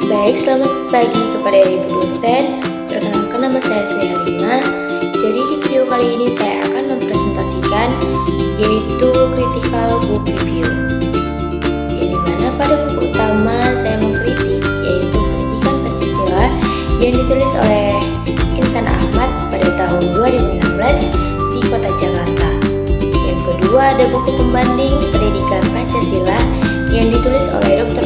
Baik, selamat pagi kepada Ibu dosen. Perkenalkan, nama saya Sri Halima. Jadi di video kali ini saya akan mempresentasikan yaitu critical book review. Yang dimana pada buku utama saya mengkritik yaitu Pendidikan Pancasila yang ditulis oleh Intan Ahmad pada tahun 2016 di Kota Jakarta. Yang kedua ada buku pembanding Pendidikan Pancasila yang ditulis oleh Dr.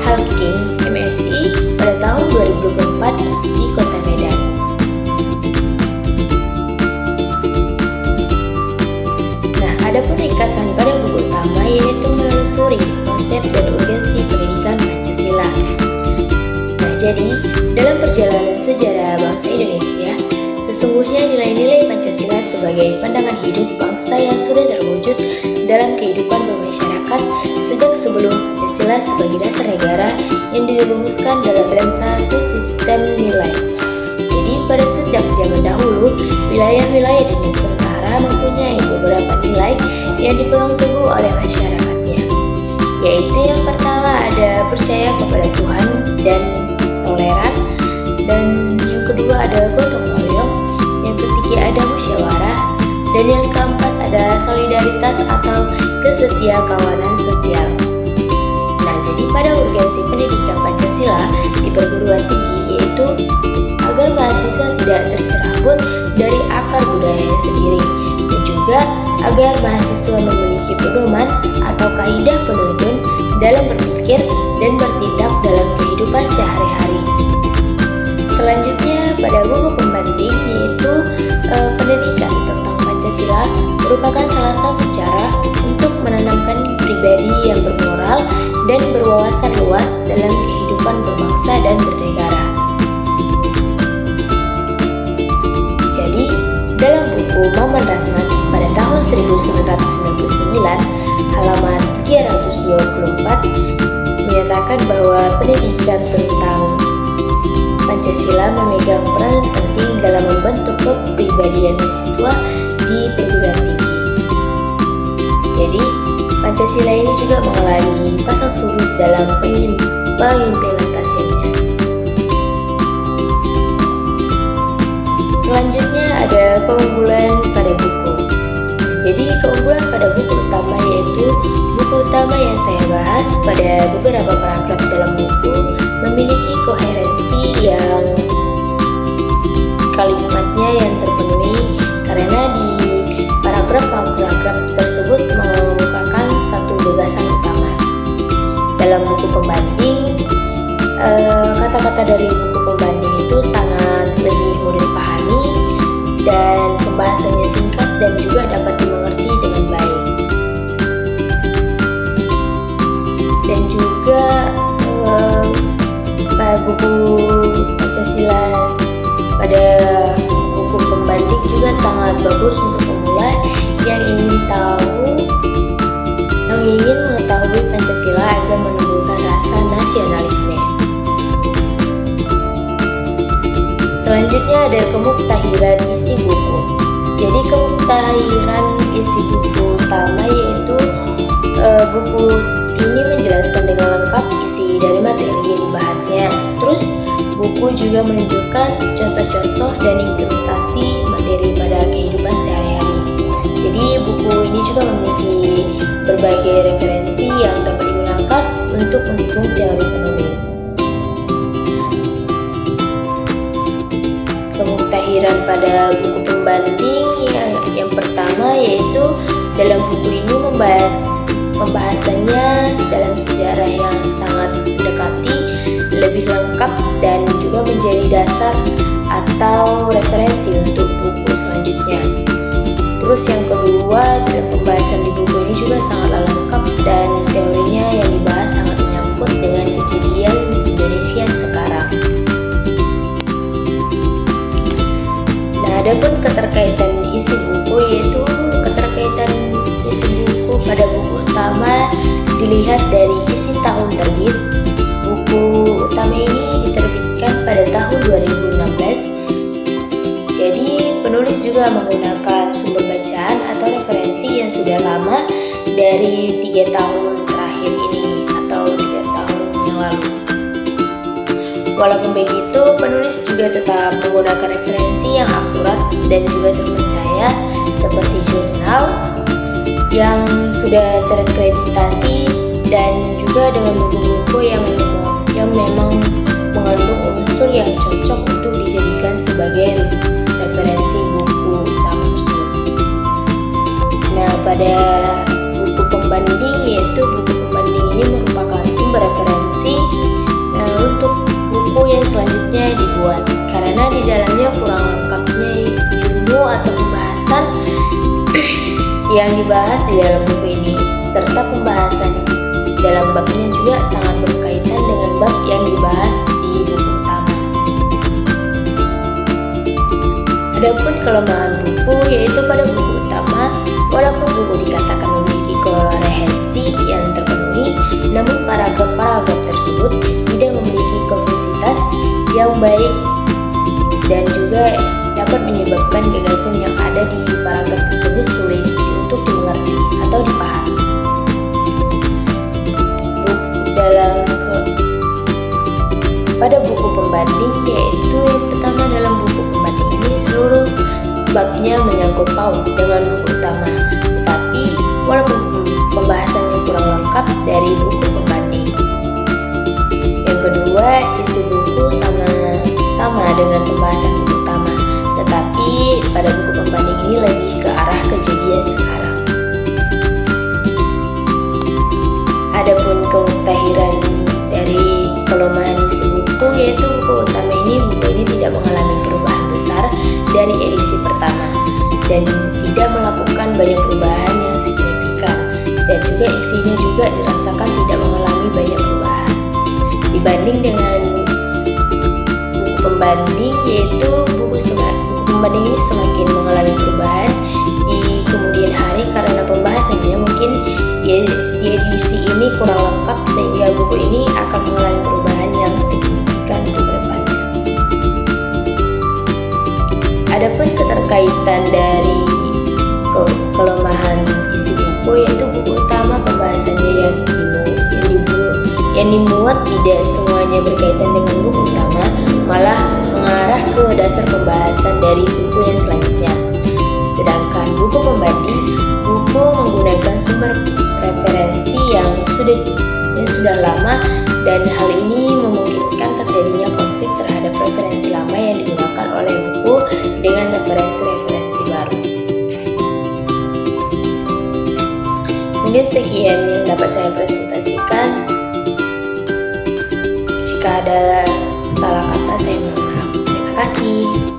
Halking, MSI, pada tahun 2024 di Kota Medan. Nah, adapun ringkasan pada buku utama yaitu menelusuri konsep dan urgensi pendidikan Pancasila. Nah, jadi dalam perjalanan sejarah bangsa Indonesia, sesungguhnya nilai-nilai Pancasila sebagai pandangan hidup bangsa yang sudah terwujud dalam kehidupan bermasyarakat sejak sebelum Pancasila sebagai dasar negara yang dirumuskan dalam satu sistem nilai. Jadi pada sejak zaman dahulu, wilayah-wilayah di Nusantara mempunyai beberapa nilai yang dipegang teguh oleh masyarakatnya. Yaitu yang pertama ada percaya kepada Tuhan dan toleran, dan yang kedua ada gotong royong, yang ketiga ada musyawarah, dan yang keempat ada solidaritas atau kesetiakawanan sosial. Nah, jadi pada urgensi pendidikan Pancasila di perguruan tinggi yaitu agar mahasiswa tidak tercerabut dari akar budayanya sendiri, dan juga agar mahasiswa memiliki pedoman atau kaidah penuntun dalam berpikir dan bertindak dalam kehidupan sehari-hari. Selanjutnya pada buku pembanding yaitu pendidikan tentang Pancasila merupakan salah satu cara untuk menanamkan pribadi yang bermoral dan berwawasan luas dalam kehidupan berbangsa dan bernegara. Jadi, dalam buku Maman Rasman pada tahun 1999 halaman 324 menyatakan bahwa pendidikan tentang Pancasila memegang peran penting dalam membentuk kepribadian mahasiswa di perguruan tinggi. Jadi, Pancasila ini juga mengalami pasang surut dalam pengimplementasiannya. Selanjutnya ada keunggulan pada buku. Jadi, keunggulan pada buku utama yaitu buku utama yang saya bahas pada beberapa paragraf dalam buku memiliki koherensi yang kalimatnya yang terpenuhi karena di paragraf tersebut mengemukakan satu gagasan utama. Dalam buku pembanding, kata-kata dari buku pembanding itu sangat lebih mudah dipahami dan pembahasannya singkat dan juga dapat dimengerti dengan baik. Dan juga pada buku Pancasila pada buku pembanding juga sangat bagus untuk pemula yang ingin mengetahui Pancasila agar menumbuhkan rasa nasionalisme. Selanjutnya ada kemuktahiran isi buku. Jadi kemuktahiran isi buku utama yaitu buku ini menjelaskan dengan lengkap isi dari materi yang dibahasnya. Terus buku juga menunjukkan contoh-contoh dan implementasi materi pada kehidupan sehari-hari. Jadi buku ini juga memiliki berbagai referensi yang dapat digunakan untuk mendukung teori penulis. Kemuktahiran pada buku pembanding yang pertama yaitu dalam buku ini pembahasannya dalam sejarah yang sangat mendekati, lebih lengkap dan juga menjadi dasar atau referensi untuk buku selanjutnya. Terus yang kedua, dalam pembahasan di buku ini juga sangatlah lengkap dan teorinya yang dibahas sangat menyangkut dengan kejadian Indonesia sekarang. Nah, adapun keterkaitan isi buku yaitu keterkaitan isi buku pada buku utama dilihat dari isi tahun terbit. Buku utama ini diterbitkan pada tahun 2016. Jadi penulis juga menggunakan sumber bacaan atau referensi yang sudah lama dari 3 tahun terakhir ini atau 3 tahun yang lalu. Walaupun begitu, penulis juga tetap menggunakan referensi yang akurat dan juga terpercaya seperti jurnal yang sudah terakreditasi dan juga dengan buku-buku yang memang mengandung unsur yang cocok untuk dijadikan sebagai referensi buku utama tersebut. Nah, pada buku pembanding, yaitu buku pembanding ini merupakan sumber referensi untuk buku yang selanjutnya dibuat, karena di dalamnya kurang lengkapnya ilmu atau pembahasan yang dibahas di dalam buku ini, serta pembahasan dalam babnya juga sangat berkaitan dengan bab yang dibahas di buku utama. Adapun kelemahan buku, yaitu pada buku utama, walaupun buku dikatakan memiliki koherensi yang terpenuhi, namun paragraf-paragraf tersebut tidak memiliki konversitas yang baik dan juga dapat menyebabkan gagasan yang ada di paragraf tersebut sulit untuk dimengerti atau dipahami. Pada buku pembanding, yaitu yang pertama dalam buku pembanding ini, seluruh babnya menyangkut paut dengan buku utama, tetapi walaupun pembahasannya kurang lengkap dari buku pembanding. Yang kedua, isi buku sama dengan pembahasan buku utama, tetapi pada buku pembanding ini lebih ke arah kejadian sekarang. Adapun kemutahiran dari kelemahan isi buku, yaitu buku utama buku ini tidak mengalami perubahan besar dari edisi pertama dan tidak melakukan banyak perubahan yang signifikan, dan juga isinya juga dirasakan tidak mengalami banyak perubahan dibanding dengan buku pembanding, yaitu buku pembanding ini semakin mengalami perubahan di kemudian hari karena pembahasannya mungkin di edisi ini kurang lengkap, sehingga buku ini akan mengalami perubahan yang signifikan ke depannya. Adapun keterkaitan dari kelemahan isi buku, yaitu buku utama pembahasannya yang dimuat tidak semuanya berkaitan dengan buku utama, malah mengarah ke dasar pembahasan dari buku yang selanjutnya. Sedangkan buku pembanding, buku menggunakan sumber referensi yang sudah lama, dan hal ini memungkinkan terjadinya konflik terhadap referensi lama yang digunakan oleh buku dengan referensi-referensi baru. Mungkin sekian yang dapat saya presentasikan. Jika ada salah kata, saya mohon maaf. Terima kasih.